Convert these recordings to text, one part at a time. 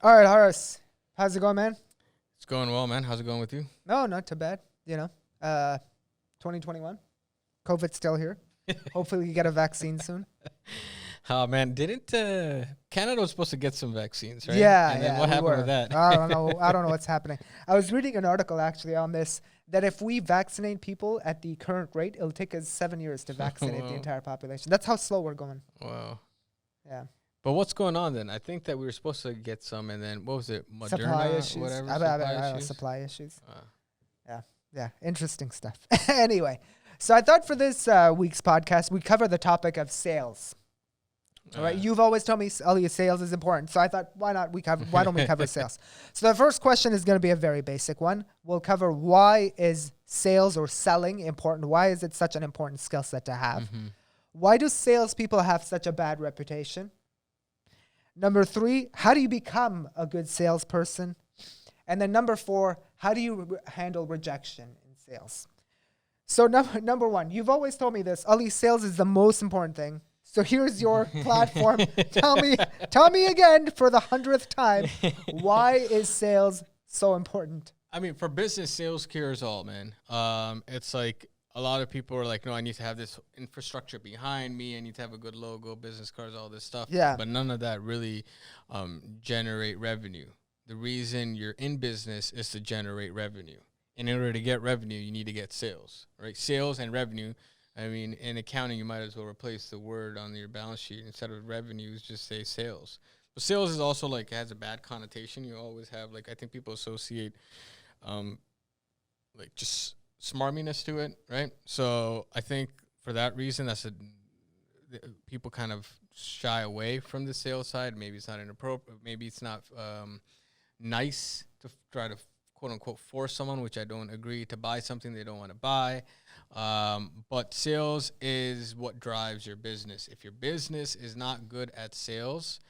All right, Horace. How's it going, man? It's going well, man. How's it going with you? No, not too bad. 2021. COVID's still here. Hopefully you get a vaccine soon. Oh man, didn't Canada was supposed to get some vaccines, right? Yeah, And then yeah, what we happened were. with that? I don't know. I don't know what's happening. I was reading an article actually on this that if we vaccinate people at the current rate, it'll take us 7 years to vaccinate the Wow. entire population. That's how slow we're going. Wow. Yeah. But what's going on then? I think that we were supposed to get some, and then what was it? Supply Moderna, issues. whatever. I Supply don't know, issues. supply issues. Uh, Yeah, interesting stuff. Anyway, so I thought for this week's podcast, we cover the topic of sales. All right, you've always told me, Elliot, sales is important. So I thought, why don't we cover sales? So the first question is going to be a very basic one. We'll cover why is sales or selling important? Why is it such an important skill set to have? Why do salespeople have such a bad reputation? Number 3, how do you become a good salesperson? And then number 4, how do you handle rejection in sales? So number 1, you've always told me this, Ali, sales is the most important thing. So here's your platform. Tell me again for the 100th time, why is sales so important? I mean, for business, sales cures all, man. It's like a lot of people are like, no, I need to have this infrastructure behind me. I need to have a good logo, business cards, all this stuff. Yeah. But none of that really generate revenue. The reason you're in business is to generate revenue. And in order to get revenue, you need to get sales, right? Sales and revenue. I mean, in accounting, you might as well replace the word on your balance sheet. Instead of revenues, just say sales. But sales is also like has a bad connotation. You always have like I think people associate like just smarminess to it, right? So I think for that reason, people kind of shy away from the sales side. Maybe it's not inappropriate. Maybe it's not nice to try to quote unquote force someone, which I don't agree, to buy something they don't want to buy. But sales is what drives your business. If your business is not good at sales,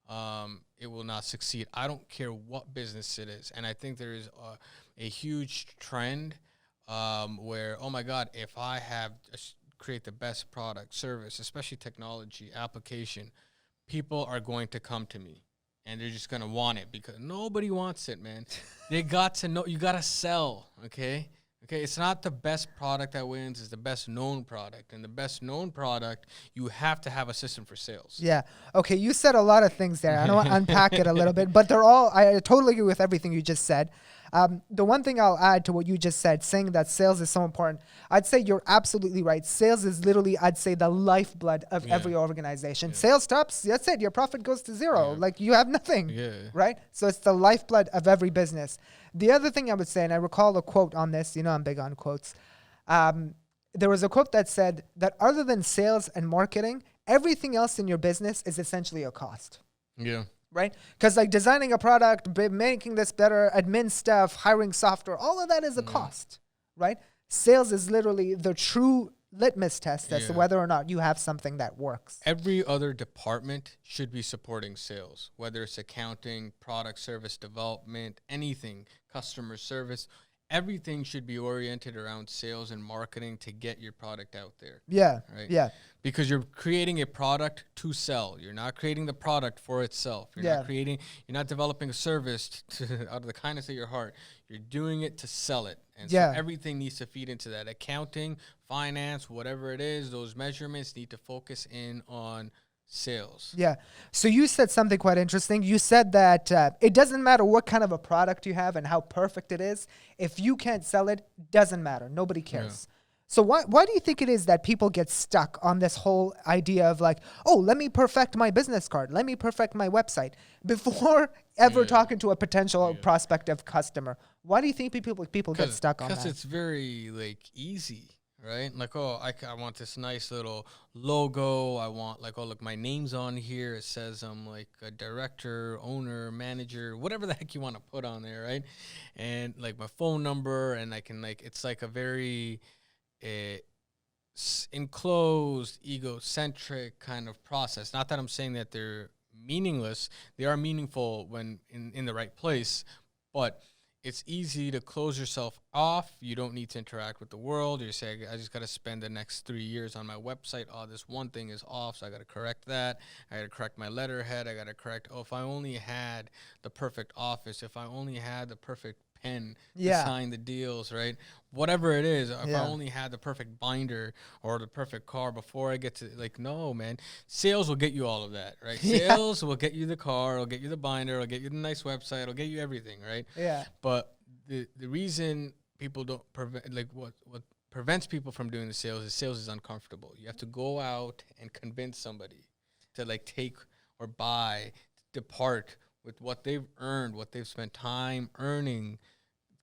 it will not succeed. I don't care what business it is. And I think there is a huge trend where, oh my God, if I have create the best product, service, especially technology, application, people are going to come to me. And they're just going to want it because nobody wants it, man. They got to know. You got to sell, okay? Okay, it's not the best product that wins. It's the best known product. And the best known product, you have to have a system for sales. Yeah. Okay, you said a lot of things there. I don't want to unpack it a little bit, but I totally agree with everything you just said. The one thing I'll add to what you just said, saying that sales is so important, I'd say you're absolutely right. Sales is literally, I'd say, the lifeblood of every organization. Yeah. Sales stops, that's it. Your profit goes to zero. Yeah. Like you have nothing, right? So it's the lifeblood of every business. The other thing I would say, and I recall a quote on this, I'm big on quotes. There was a quote that said that other than sales and marketing, everything else in your business is essentially a cost. Yeah. Right? Because like designing a product, making this better, admin stuff, hiring software, all of that is a cost, right? Sales is literally the true litmus test as to whether or not you have something that works. Every other department should be supporting sales, whether it's accounting, product service development, anything, customer service. Everything should be oriented around sales and marketing to get your product out there. Yeah. Right? Yeah. Because you're creating a product to sell. You're not creating the product for itself. You're not developing a service out of the kindness of your heart. You're doing it to sell it. And so everything needs to feed into that. Accounting, finance, whatever it is, those measurements need to focus in on sales. Yeah. So you said something quite interesting. You said that it doesn't matter what kind of a product you have and how perfect it is. If you can't sell it, doesn't matter. Nobody cares. Yeah. So why do you think it is that people get stuck on this whole idea of like, oh, let me perfect my business card. Let me perfect my website before ever talking to a potential prospective customer? Why do you think people get stuck on that? Because it's very like easy. Right? Like, oh, I want this nice little logo. I want like, oh, look, my name's on here. It says I'm like a director, owner, manager, whatever the heck you want to put on there, right? And like my phone number, and I can like, it's like a very enclosed, egocentric kind of process. Not that I'm saying that they're meaningless. They are meaningful when in the right place, but it's easy to close yourself off. You don't need to interact with the world. You're saying, I just got to spend the next 3 years on my website. Oh, this one thing is off, so I got to correct that. I got to correct my letterhead. I got to correct, oh, if I only had the perfect office, if I only had the perfect pen to Yeah. sign the deals, right? Whatever it is, if I Yeah. only had the perfect binder or the perfect car before I get to, like, no, man. Sales will get you all of that, right? Yeah. Sales will get you the car, will get you the binder, will get you the nice website, will get you everything, right? Yeah. But the reason people don't prevent, like what prevents people from doing the sales is uncomfortable. You have to go out and convince somebody to like take or buy, depart with what they've earned, what they've spent time earning,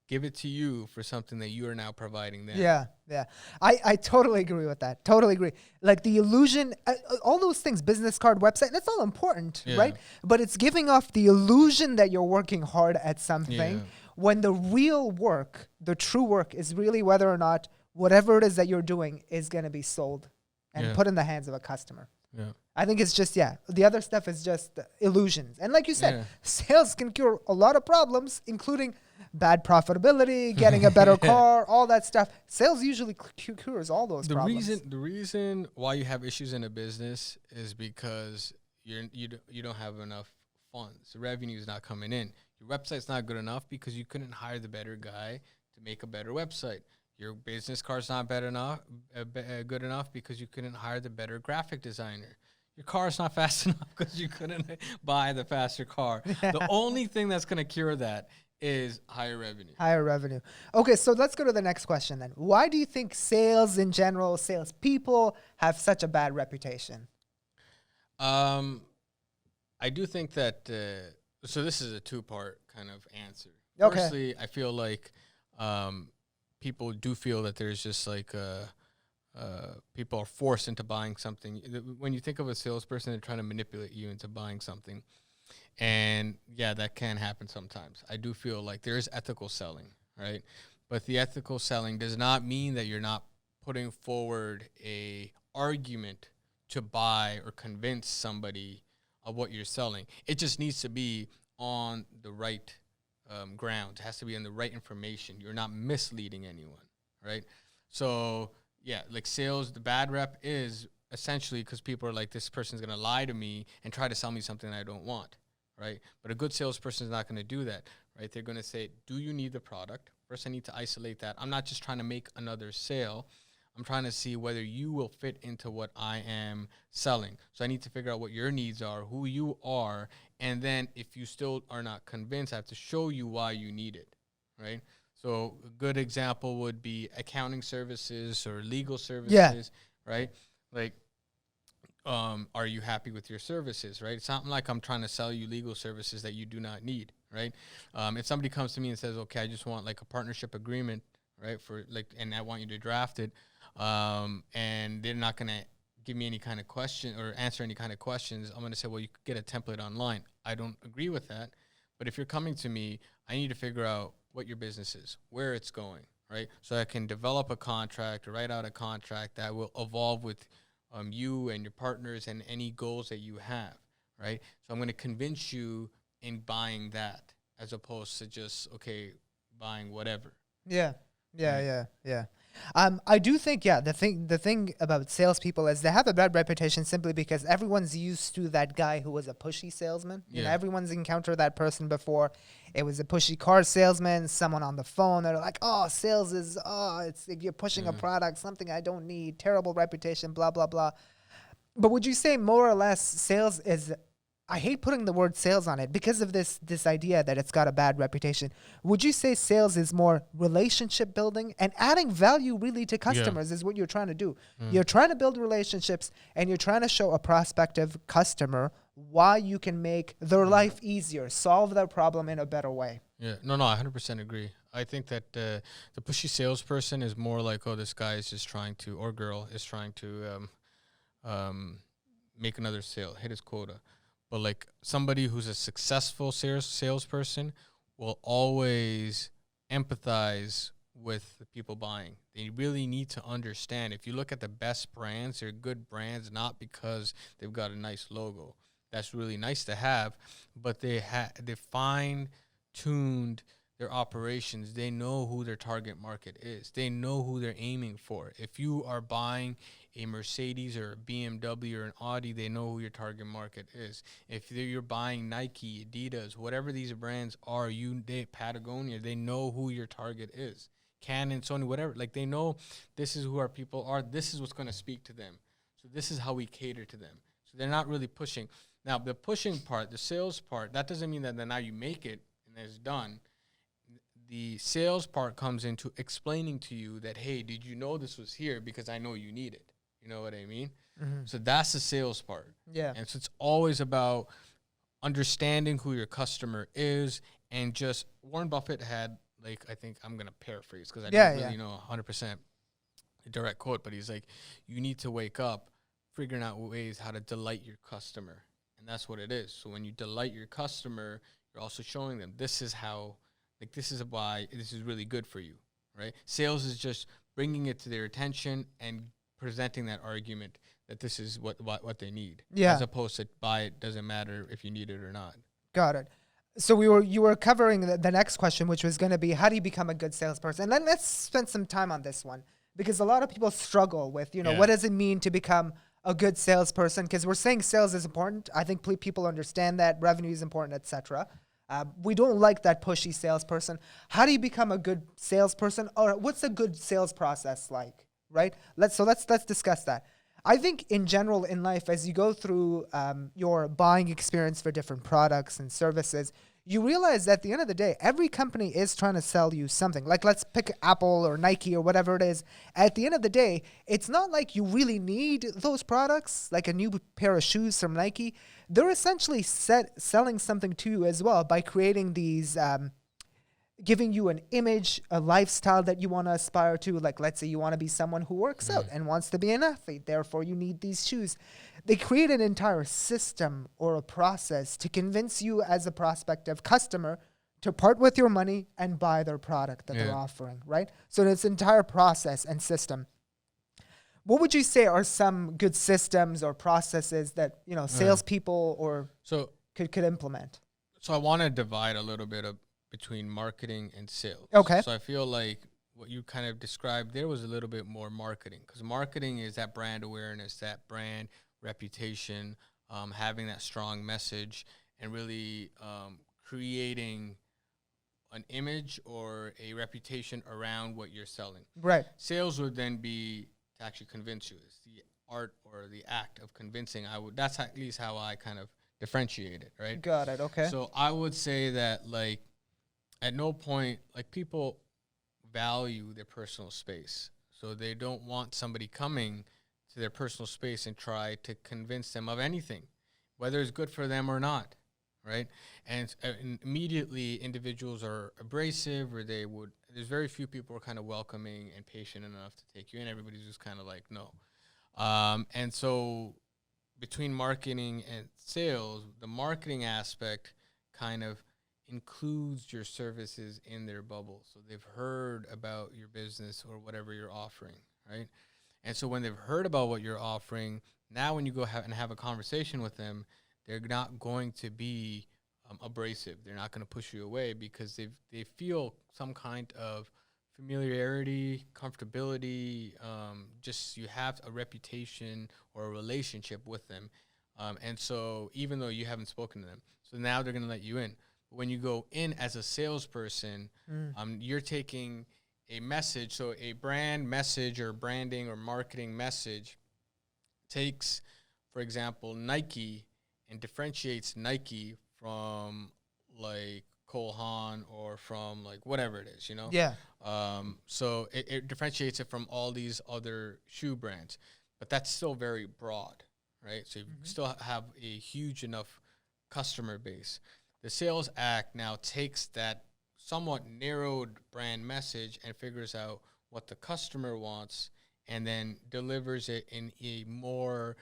give it to you for something that you are now providing them. Yeah, yeah. I totally agree with that. Totally agree. Like the illusion, all those things, business card, website, that's all important, Yeah. right? But it's giving off the illusion that you're working hard at something Yeah. when the real work, the true work is really whether or not whatever it is that you're doing is going to be sold and Yeah. put in the hands of a customer. Yeah. I think it's just, yeah, the other stuff is just illusions. And like you said, Yeah. sales can cure a lot of problems, including bad profitability, getting a better car, all that stuff. Sales usually cures all those problems. The reason why you have issues in a business is because you don't have enough funds. The revenue is not coming in. Your website's not good enough because you couldn't hire the better guy to make a better website. Your business card's not good enough because you couldn't hire the better graphic designer. Your car's not fast enough because you couldn't buy the faster car. The only thing that's going to cure that is higher revenue. Higher revenue. Okay, so let's go to the next question then. Why do you think sales in general, salespeople, have such a bad reputation? I do think that, so this is a two-part kind of answer. Okay. Firstly, I feel like people do feel that there's just like people are forced into buying something. When you think of a salesperson, they're trying to manipulate you into buying something. And yeah, that can happen sometimes. I do feel like there is ethical selling, right? But the ethical selling does not mean that you're not putting forward a argument to buy or convince somebody of what you're selling. It just needs to be on the right ground. It has to be on the right information. You're not misleading anyone, right? So yeah, like sales, the bad rep is essentially because people are like, this person's going to lie to me and try to sell me something I don't want, right? But a good salesperson is not going to do that, right? They're going to say, do you need the product? First, I need to isolate that. I'm not just trying to make another sale. I'm trying to see whether you will fit into what I am selling. So I need to figure out what your needs are, who you are, and then if you still are not convinced, I have to show you why you need it, right? So a good example would be accounting services or legal services, right? Like, are you happy with your services, right? It's not like I'm trying to sell you legal services that you do not need, right? If somebody comes to me and says, okay, I just want like a partnership agreement, right, for like, and I want you to draft it, and they're not going to give me any kind of question or answer any kind of questions, I'm going to say, well, you could get a template online. I don't agree with that. But if you're coming to me, I need to figure out what your business is, where it's going, right? So I can develop a contract or write out a contract that will evolve with you and your partners and any goals that you have, right? So I'm going to convince you in buying that as opposed to just, okay, buying whatever. Yeah. I do think, the thing about salespeople is they have a bad reputation simply because everyone's used to that guy who was a pushy salesman. You know, everyone's encountered that person before. It was a pushy car salesman, someone on the phone. They're like, oh, sales is, it's you're pushing a product, something I don't need, terrible reputation, blah, blah, blah. But would you say more or less sales is, I hate putting the word sales on it because of this idea that it's got a bad reputation. Would you say sales is more relationship building and adding value really to customers is what you're trying to do? You're trying to build relationships and you're trying to show a prospective customer why you can make their life easier, solve their problem in a better way. Yeah, no, I 100% agree. I think that the pushy salesperson is more like, oh, this guy is just trying to, or girl is trying to make another sale, hit his quota. But like somebody who's a successful salesperson will always empathize with the people buying. They really need to understand. If you look at the best brands, they're good brands not because they've got a nice logo. That's really nice to have, but they fine-tuned their operations, they know who their target market is. They know who they're aiming for. If you are buying a Mercedes or a BMW or an Audi, they know who your target market is. If you're buying Nike, Adidas, whatever these brands are, Patagonia, they know who your target is. Canon, Sony, whatever. Like, they know this is who our people are. This is what's going to speak to them. So this is how we cater to them. So they're not really pushing. Now, the pushing part, the sales part, that doesn't mean that then now you make it and it's done. The sales part comes into explaining to you that, hey, did you know this was here? Because I know you need it. You know what I mean? Mm-hmm. So that's the sales part. Yeah. And so it's always about understanding who your customer is. And just Warren Buffett had, like, I think I'm going to paraphrase because I don't really know 100% a direct quote, but he's like, you need to wake up figuring out ways how to delight your customer. And that's what it is. So when you delight your customer, you're also showing them this is how, like, this is why this is really good for you, right? Sales is just bringing it to their attention and presenting that argument that this is what they need. Yeah. As opposed to buy it, doesn't matter if you need it or not. Got it. So you were covering the next question, which was going to be, how do you become a good salesperson? And then let's spend some time on this one, because a lot of people struggle with, what does it mean to become a good salesperson? Because we're saying sales is important. I think people understand that revenue is important, etc. We don't like that pushy salesperson. How do you become a good salesperson? Or what's a good sales process like, right? Let's discuss that. I think in general in life, as you go through your buying experience for different products and services, you realize that at the end of the day, every company is trying to sell you something. Like, let's pick Apple or Nike or whatever it is. At the end of the day, it's not like you really need those products, like a new pair of shoes from Nike. They're essentially selling something to you as well by creating these, giving you an image, a lifestyle that you want to aspire to. Like, let's say you want to be someone who works out and wants to be an athlete. Therefore, you need these shoes. They create an entire system or a process to convince you as a prospective customer to part with your money and buy their product that they're offering, right? So it's an entire process and system. What would you say are some good systems or processes that, salespeople could implement? So I want to divide a little bit between marketing and sales. Okay. So I feel like what you kind of described there was a little bit more marketing, because marketing is that brand awareness, that brand reputation, having that strong message, and really creating an image or a reputation around what you're selling. Right. Sales would then be to actually convince you. It's the art or the act of convincing. That's at least how I kind of differentiate it, right? Got it. Okay. So I would say that, like, at no point, like, people value their personal space. So they don't want somebody coming to their personal space and try to convince them of anything, whether it's good for them or not, right? And immediately individuals are abrasive, or there's very few people who are kind of welcoming and patient enough to take you in. Everybody's just kind of like, no. And so between marketing and sales, the marketing aspect kind of includes your services in their bubble. So they've heard about your business or whatever you're offering, right? And so when they've heard about what you're offering, now when you go have a conversation with them, they're not going to be abrasive. They're not going to push you away, because they feel some kind of familiarity, comfortability, just you have a reputation or a relationship with them. And so even though you haven't spoken to them, so now they're going to let you in. But when you go in as a salesperson, you're taking a message. So a brand message or branding or marketing message takes, for example, Nike, and differentiates Nike from, like, Cole Haan or from, like, whatever it is, Yeah. So it differentiates it from all these other shoe brands, but that's still very broad, right? So you still have a huge enough customer base. The sales act now takes that somewhat narrowed brand message and figures out what the customer wants, and then delivers it in a more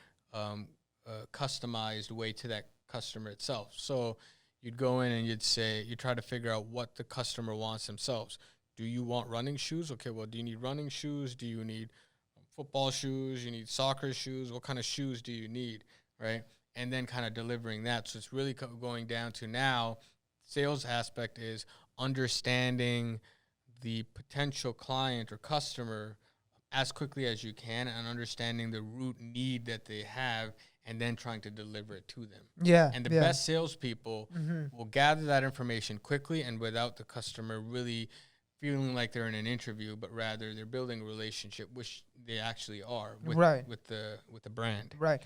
customized way to that customer itself. So you'd go in and you try to figure out what the customer wants themselves. Do you want running shoes? Okay, well, do you need running shoes? Do you need football shoes? You need soccer shoes? What kind of shoes do you need, right? And then kind of delivering that. So it's really going down to now, sales aspect is understanding the potential client or customer as quickly as you can and understanding the root need that they have and then trying to deliver it to them. Yeah. And the best salespeople will gather that information quickly and without the customer really feeling like they're in an interview, but rather they're building a relationship, which they actually are with the brand. Right.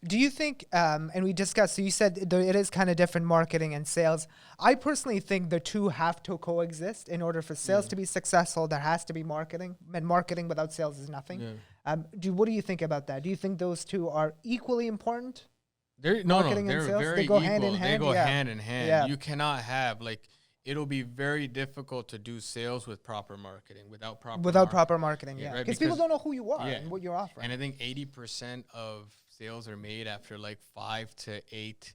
Do you think, and we discussed, so you said it is kind of different, marketing and sales. I personally think the two have to coexist. In order for sales to be successful, there has to be marketing, and marketing without sales is nothing. Yeah. What do you think about that? Do you think those two are equally important? They're very go equal. hand in hand? They go hand in hand. Yeah. You cannot have it'll be very difficult to do sales with proper marketing, without proper marketing. Yeah, right? Because people don't know who you are Yeah. and what you're offering. And I think 80% of sales are made after 5 to 8,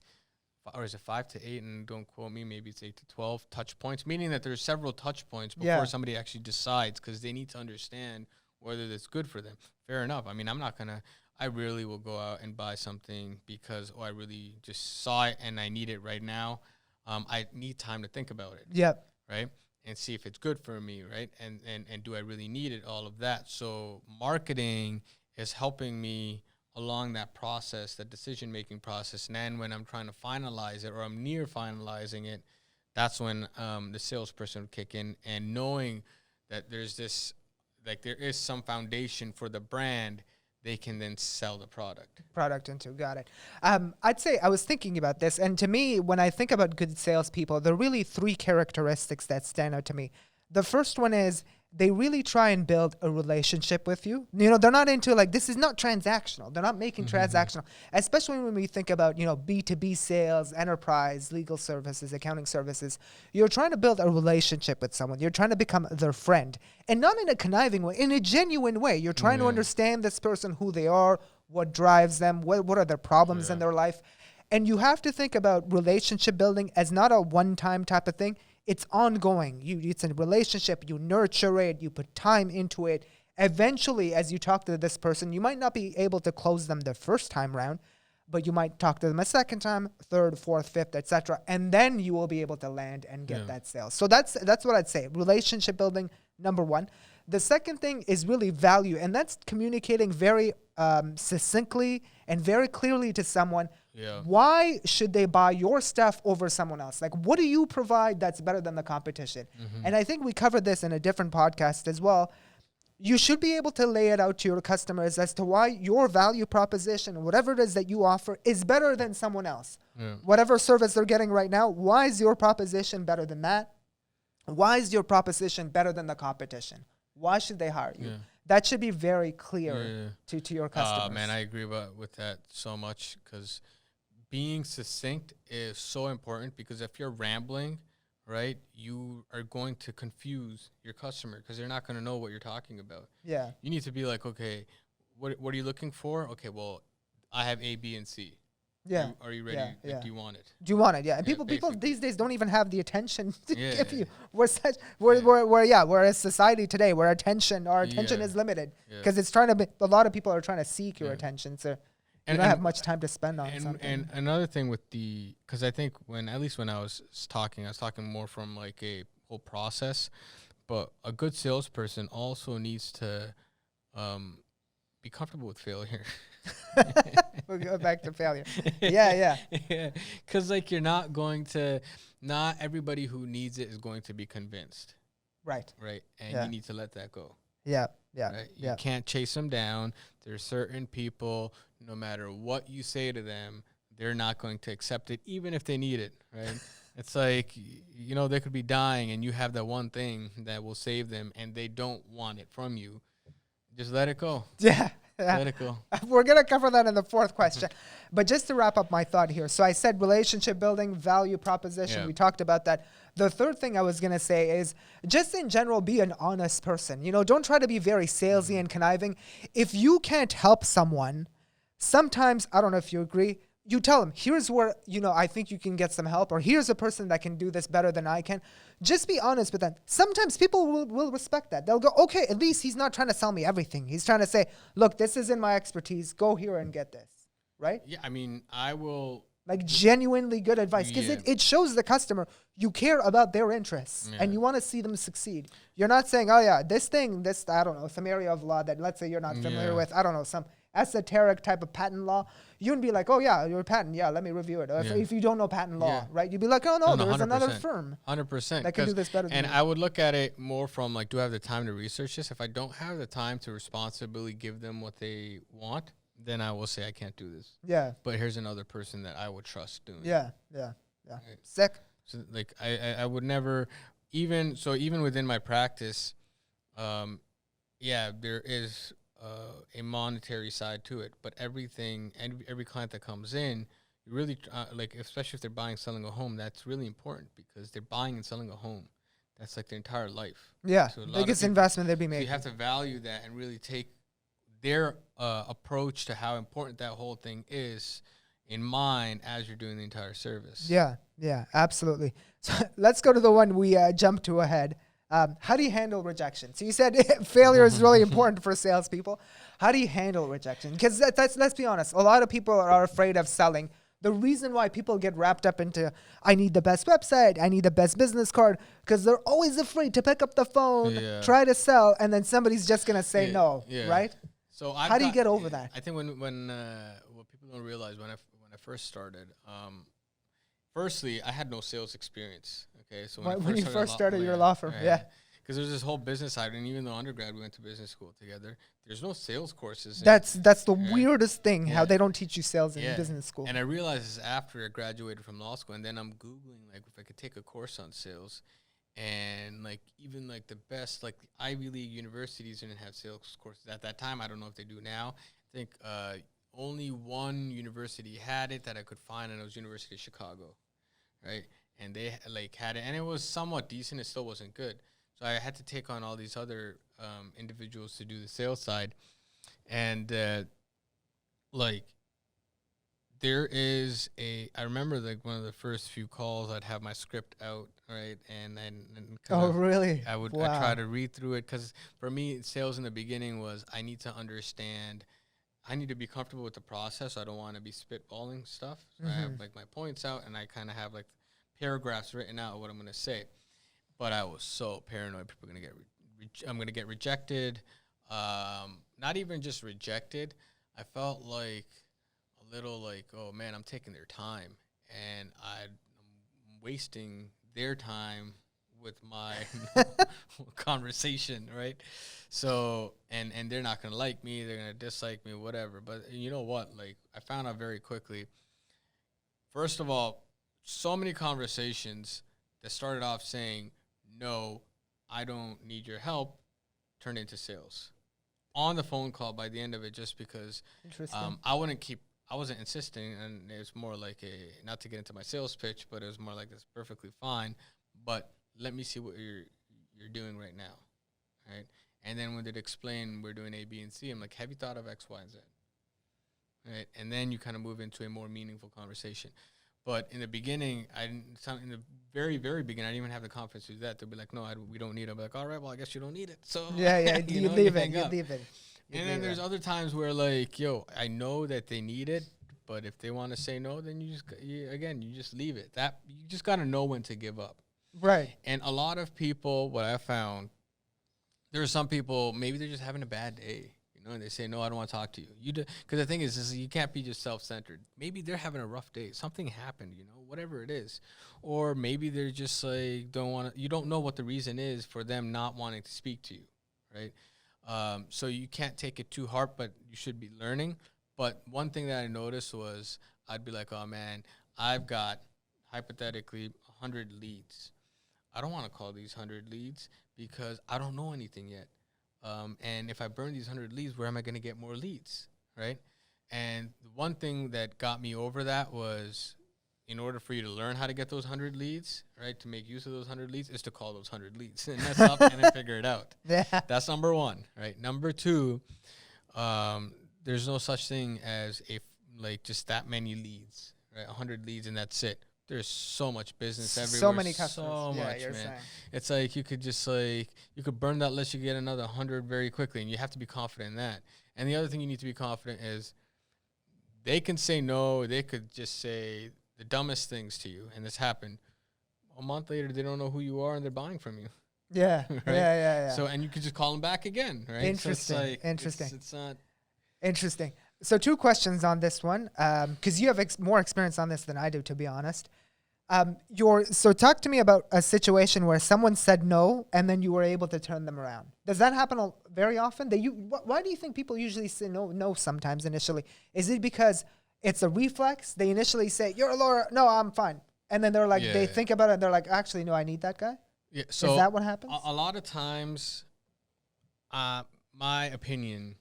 or is it 5 to 8? And don't quote me, maybe it's 8 to 12 touch points, meaning that there's several touch points before somebody actually decides, because they need to understand whether that's good for them. Fair enough. I mean, I really will go out and buy something because, I really just saw it and I need it right now. I need time to think about it. Yep. Right. And see if it's good for me. Right. And do I really need it? All of that. So marketing is helping me along that process, that decision-making process. And then when I'm trying to finalize it or I'm near finalizing it, that's when the salesperson would kick in, and knowing that there's this, there is some foundation for the brand, they can then sell the product into. Got it. I'd say I was thinking about this, and to me, when I think about good salespeople, there are really three characteristics that stand out to me. The first one is they really try and build a relationship with you. They're not into this is not transactional. They're not making transactional, especially when we think about, B2B sales, enterprise, legal services, accounting services. You're trying to build a relationship with someone. You're trying to become their friend, and not in a conniving way, in a genuine way. You're trying to understand this person, who they are, what drives them, what are their problems in their life. And you have to think about relationship building as not a one-time type of thing. It's ongoing. It's a relationship. You nurture it. You put time into it. Eventually, as you talk to this person, you might not be able to close them the first time round, but you might talk to them a second time, third, fourth, fifth, etc. And then you will be able to land and get that sale. So that's what I'd say. Relationship building, number one. The second thing is really value, and that's communicating very succinctly and very clearly to someone. Yeah. Why should they buy your stuff over someone else? What do you provide that's better than the competition? And I think we covered this in a different podcast as well. You should be able to lay it out to your customers as to why your value proposition, whatever it is that you offer, is better than someone else. Yeah. Whatever service they're getting right now, why is your proposition better than that? Why is your proposition better than the competition? Why should they hire you? Yeah. That should be very clear to your customers. Man, I agree with that so much, because being succinct is so important, because if you're rambling, right, you are going to confuse your customer, because they're not going to know what you're talking about. Yeah. You need to be like, okay, what are you looking for? Okay, well, I have A, B, and C. Yeah. Are you ready? Do you want it? Do you want it? Yeah. And people basically. these days don't even have the attention to give you. We're a society today where our attention is limited, because it's trying to be, a lot of people are trying to seek your attention. So you don't have much time to spend on something. And another thing with because I think when I was talking more from a whole process, but a good salesperson also needs to be comfortable with failure. We'll go back to failure. Yeah. Because not everybody who needs it is going to be convinced. Right. And you need to let that go. Yeah. Right? You can't chase them down. There's certain people, no matter what you say to them, they're not going to accept it, even if they need it, right? It's they could be dying, and you have that one thing that will save them, and they don't want it from you. Just let it go. Yeah. Let it go. We're going to cover that in the fourth question. But just to wrap up my thought here. So I said relationship building, value proposition. Yeah. We talked about that. The third thing I was going to say is just in general, be an honest person. Don't try to be very salesy and conniving. If you can't help someone, sometimes, I don't know if you agree, you tell them, here's where, I think you can get some help, or here's a person that can do this better than I can. Just be honest with them. Sometimes people will respect that. They'll go, okay, at least he's not trying to sell me everything. He's trying to say, look, this is in my expertise. Go here and get this. Right? Yeah, I mean, I will like genuinely good advice, because it shows the customer you care about their interests and you want to see them succeed. You're not saying, oh yeah, this, I don't know, some area of law that let's say you're not familiar with, I don't know, some esoteric type of patent law. You wouldn't be like, oh yeah, your patent, yeah, let me review it. Or if you don't know patent law, right? You'd be like, oh no, there's another firm 100% that can do this better than me. I would look at it more from like, do I have the time to research this? If I don't have the time to responsibly give them what they want, then I will say I can't do this. Yeah. But here's another person that I would trust doing it. Yeah. Right. Sick. So like I would never, even within my practice, there is a monetary side to it, but everything and every client that comes in, you really like, especially if they're buying, selling a home, that's really important because they're buying and selling a home. That's like their entire life. Yeah, so biggest investment they'd be So making. you have to value that and really take their approach to how important that whole thing is in mind as you're doing the entire service. Yeah, absolutely. So let's go to the one we jumped to ahead. How do you handle rejection? So you said failure is really important for salespeople. How do you handle rejection? Because that's let's be honest, a lot of people are afraid of selling. The reason why people get wrapped up into, I need the best website, I need the best business card, because they're always afraid to pick up the phone, try to sell, and then somebody's just going to say no, right? So how do you get over that? I think when what people don't realize, when I first started, firstly, I had no sales experience. Okay, so when you first started your law firm, because there's this whole business side, and even though undergrad we went to business school together, there's no sales courses. That's the weirdest thing, how they don't teach you sales in business school. And I realized this after I graduated from law school, and then I'm Googling like if I could take a course on sales, and like even like the best, like the Ivy League universities didn't have sales courses at that time. I don't know if they do now. I think only one university had it that I could find, and it was University of Chicago, right? And they like had it, and it was somewhat decent. It still wasn't good. So I had to take on all these other individuals to do the sales side. And like there is I remember like one of the first few calls, I'd have my script out, right? And really? I would I try to read through it, because for me, sales in the beginning was I need to understand, I need to be comfortable with the process. I don't want to be spitballing stuff. So I have like my points out, and I kind of have like paragraphs written out of what I'm going to say. But I was so paranoid people are going to get I'm going to get rejected. Not even just rejected. I felt like a little like, oh man, I'm taking their time, and I'm wasting their time with my conversation, right? So, and they're not going to like me, they're going to dislike me, whatever. But you know what? Like, I found out very quickly, first of all, so many conversations that started off saying, no, I don't need your help, turned into sales. On the phone call by the end of it, just because I wasn't insisting, and it was more like not to get into my sales pitch, but it was more like, that's perfectly fine, but let me see what you're doing right now, right? And then when they'd explain we're doing A, B, and C, I'm like, have you thought of X, Y, and Z? Right? And then you kind of move into a more meaningful conversation. But in the beginning, in the very, very beginning, I didn't even have the confidence to do that. They'll be like, no, we don't need it. I'll be like, all right, well, I guess you don't need it. So you leave it. And then there's other times where like, yo, I know that they need it, but if they want to say no, then you just leave it. You just got to know when to give up. Right. And a lot of people, what I found, there are some people, maybe they're just having a bad day, and they say, no, I don't want to talk to you. Because the thing is you can't be just self-centered. Maybe they're having a rough day. Something happened, whatever it is. Or maybe they're just like, you don't know what the reason is for them not wanting to speak to you, right? So you can't take it too hard, but you should be learning. But one thing that I noticed was I'd be like, oh, man, I've got, hypothetically, 100 leads. I don't want to call these 100 leads because I don't know anything yet. And if I burn these 100 leads, where am I going to get more leads, right? And the one thing that got me over that was, in order for you to learn how to get those 100 leads, right, to make use of those 100 leads, is to call those 100 leads and mess up and then figure it out. Yeah. That's number one, right? Number two, there's no such thing as just that many leads, right? 100 leads and that's it. There's so much business everywhere. So many customers. So much, man. Saying. It's like you could burn that list, you get another 100 very quickly, and you have to be confident in that. And the other thing you need to be confident is they can say no. They could just say the dumbest things to you, and this happened. A month later, they don't know who you are, and they're buying from you. Yeah. Right? Yeah. So, and you could just call them back again, right? Interesting. So it's like, Interesting. It's not. Interesting. So 2 questions on this one, because you have more experience on this than I do, to be honest. So talk to me about a situation where someone said no, and then you were able to turn them around. Does that happen very often? Why do you think people usually say no sometimes initially? Is it because it's a reflex? They initially say, "You're a lawyer." No, I'm fine. And then they're like, they think about it, and they're like, actually, no, I need that guy. Yeah. So is that what happens? A lot of times, my opinion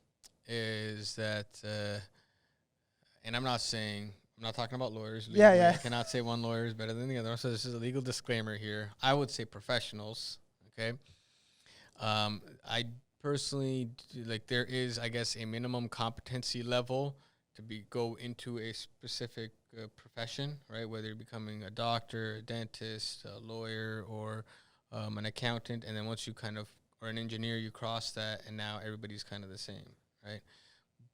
is that, and I'm not talking about lawyers. Legally. Yeah. I cannot say one lawyer is better than the other. So this is a legal disclaimer here. I would say professionals. Okay. I personally there is, I guess, a minimum competency level to go into a specific profession, right? Whether you're becoming a doctor, a dentist, a lawyer, or an accountant, and then once you or an engineer, you cross that, and now everybody's kind of the same, right?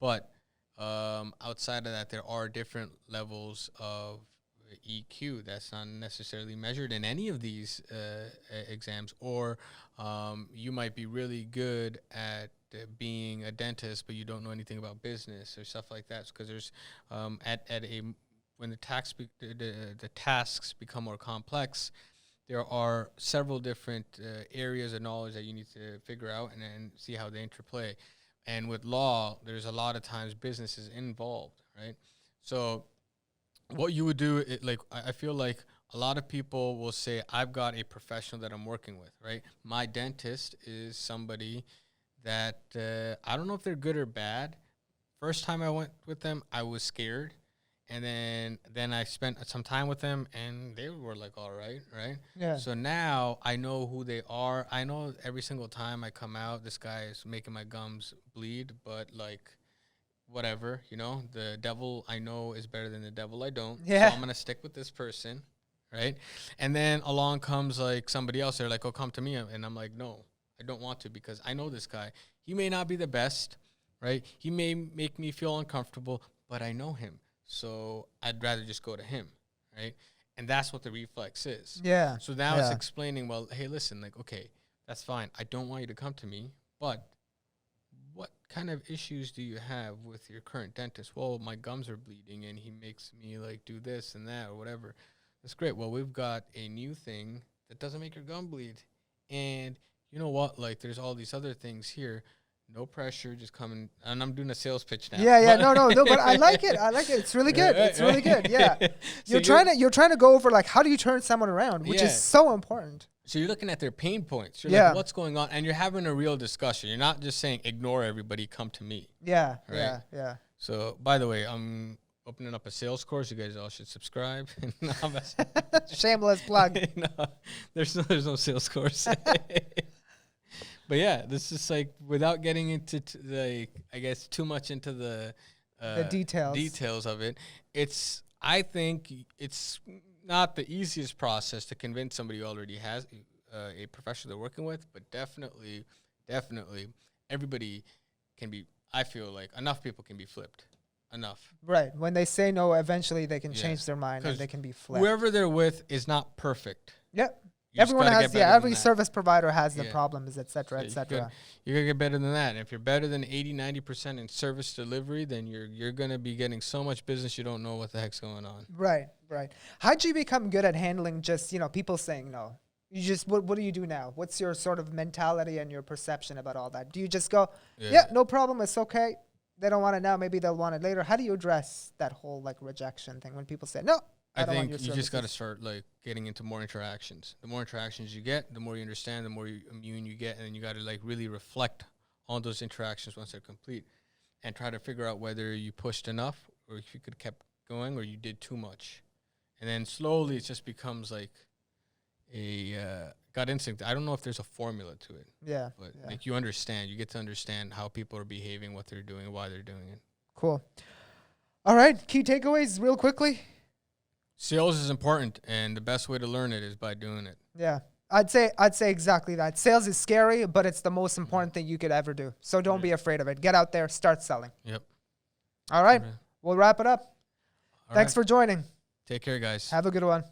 But outside of that, there are different levels of EQ that's not necessarily measured in any of these exams, or you might be really good at being a dentist, but you don't know anything about business or stuff like that. Because there's when the tasks become more complex, there are several different areas of knowledge that you need to figure out and see how they interplay. And with law, there's a lot of times business is involved, right? So what you would do, I feel like a lot of people will say, I've got a professional that I'm working with, right? My dentist is somebody that I don't know if they're good or bad. First time I went with them, I was scared. And then I spent some time with them, and they were like, all right, right? Yeah. So now I know who they are. I know every single time I come out, this guy is making my gums bleed, but whatever, the devil I know is better than the devil I don't. Yeah. So I'm going to stick with this person, right? And then along comes somebody else. They're like, oh, come to me. And I'm like, no, I don't want to, because I know this guy. He may not be the best, right? He may make me feel uncomfortable, but I know him. So I'd rather just go to him, right? And that's what the reflex is. Yeah. So now it's explaining, well, hey, listen, okay, that's fine. I don't want you to come to me, but what kind of issues do you have with your current dentist? Well, my gums are bleeding, and he makes me do this and that or whatever. That's great. Well, we've got a new thing that doesn't make your gum bleed. And you know what? There's all these other things here. No pressure, just coming. And I'm doing a sales pitch now. Yeah. No, but I like it. It's really good. It's really good. Yeah. You're trying to go over how do you turn someone around, which is so important. So you're looking at their pain points. You're like, what's going on? And you're having a real discussion. You're not just saying, ignore everybody, come to me. Yeah. Right? Yeah. So, by the way, I'm opening up a sales course. You guys all should subscribe. Shameless plug. No, there's no sales course. But yeah, this is without getting into I guess too much into the details of it. I think it's not the easiest process to convince somebody who already has a professional they're working with, but definitely everybody can be. I feel like enough people can be flipped. Enough. Right. When they say no, eventually they can change their mind and they can be flipped. Whoever they're with is not perfect. Yep. Everyone has, every service provider has the problems, et cetera, et cetera. You gotta get better than that. And if you're better than 80-90% in service delivery, then you're gonna be getting so much business you don't know what the heck's going on. Right. How'd you become good at handling just, people saying no? You just, what do you do now? What's your sort of mentality and your perception about all that? Do you just go, no problem, it's okay. They don't want it now, maybe they'll want it later. How do you address that whole rejection thing when people say, no, I think you just got to start getting into more interactions. The more interactions you get, the more you understand, the more immune you get, and then you got to really reflect on those interactions once they're complete, and try to figure out whether you pushed enough, or if you could kept going, or you did too much, and then slowly it just becomes a gut instinct. I don't know if there's a formula to it. Yeah, but you understand, you get to understand how people are behaving, what they're doing, why they're doing it. Cool. All right, key takeaways, real quickly. Sales is important, and the best way to learn it is by doing it. Yeah, I'd say exactly that. Sales is scary, but it's the most important thing you could ever do. So don't be afraid of it. Get out there, start selling. Yep. All right, we'll wrap it up. Thanks for joining. Take care, guys. Have a good one.